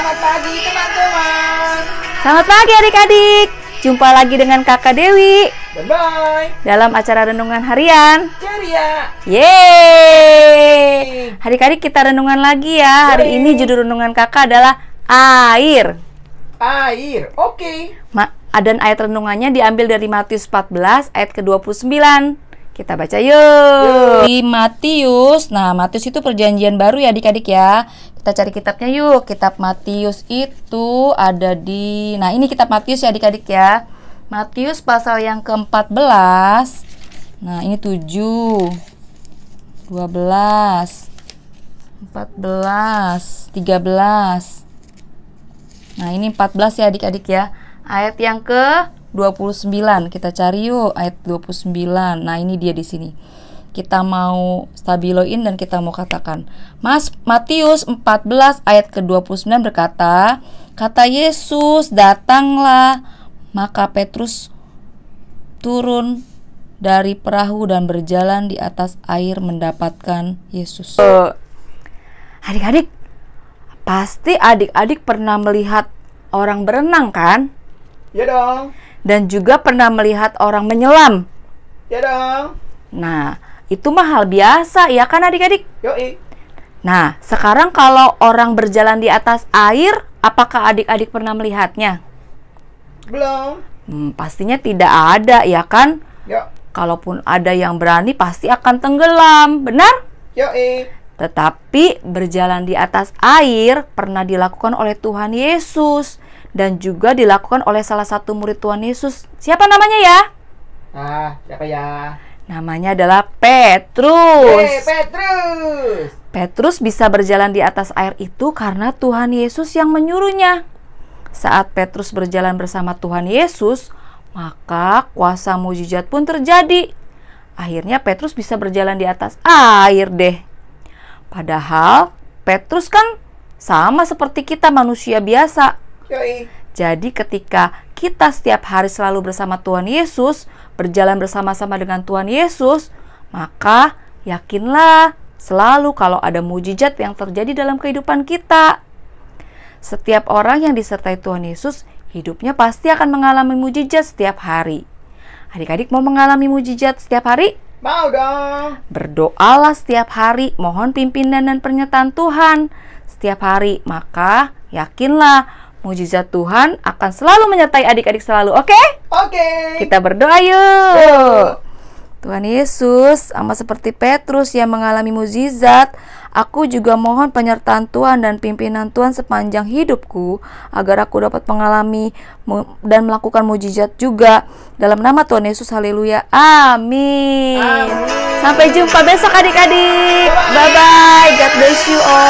Selamat pagi teman-teman. Selamat pagi adik-adik. Jumpa lagi dengan Kakak Dewi Bye-bye. dalam acara renungan harian. Ceria. Yeay. Adik-adik kita renungan lagi ya. Hari Yeay. ini judul renungan kakak adalah air. Air. Oke. Dan ayat renungannya diambil dari Matius 14 ayat ke-29. Kita baca yuk. Di Matius. Nah, Matius itu perjanjian baru ya adik-adik ya. Kita cari kitabnya yuk. Kitab Matius itu ada di... Nah, ini kitab Matius ya adik-adik ya. Matius pasal yang ke-14. Nah, ini 7, 12, 14, 13. Nah, ini 14 ya adik-adik ya. Ayat yang ke-29. Kita cari yuk ayat 29. Nah, ini dia di sini. Kita mau stabiloin dan kita mau katakan. Matius 14 ayat ke-29 berkata, kata Yesus, "Datanglah." Maka Petrus turun dari perahu dan berjalan di atas air mendapatkan Yesus. Adik-adik, pasti adik-adik pernah melihat orang berenang kan? Ya dong. Dan juga pernah melihat orang menyelam. Ya dong. Nah, itu mah hal biasa ya kan adik-adik? Yoi. Nah, sekarang kalau orang berjalan di atas air, apakah adik-adik pernah melihatnya? Belum. Pastinya tidak ada ya kan? Yuk. Kalaupun ada yang berani pasti akan tenggelam, benar? Yoi. Tetapi berjalan di atas air pernah dilakukan oleh Tuhan Yesus dan juga dilakukan oleh salah satu murid Tuhan Yesus. Siapa namanya ya? Siapa ya? Namanya adalah Petrus. Petrus. Petrus bisa berjalan di atas air itu karena Tuhan Yesus yang menyuruhnya. Saat Petrus berjalan bersama Tuhan Yesus, maka kuasa mujizat pun terjadi. Akhirnya Petrus bisa berjalan di atas air deh. Padahal Petrus kan sama seperti kita manusia biasa. Yoi. Jadi ketika kita setiap hari selalu bersama Tuhan Yesus, berjalan bersama-sama dengan Tuhan Yesus, maka yakinlah selalu kalau ada mujizat yang terjadi dalam kehidupan kita. Setiap orang yang disertai Tuhan Yesus, hidupnya pasti akan mengalami mujizat setiap hari. Adik-adik mau mengalami mujizat setiap hari? Mau dong. Berdoalah setiap hari, mohon pimpinan dan penyertaan Tuhan setiap hari, maka yakinlah mujizat Tuhan akan selalu menyertai adik-adik selalu. Oke? Oke. Kita berdoa yuk. Tuhan Yesus, sama seperti Petrus yang mengalami mujizat, aku juga mohon penyertaan Tuhan dan pimpinan Tuhan sepanjang hidupku, agar aku dapat mengalami dan melakukan mujizat juga. Dalam nama Tuhan Yesus, haleluya, amin. Amin. Sampai jumpa besok adik-adik. Bye-bye, God bless you all.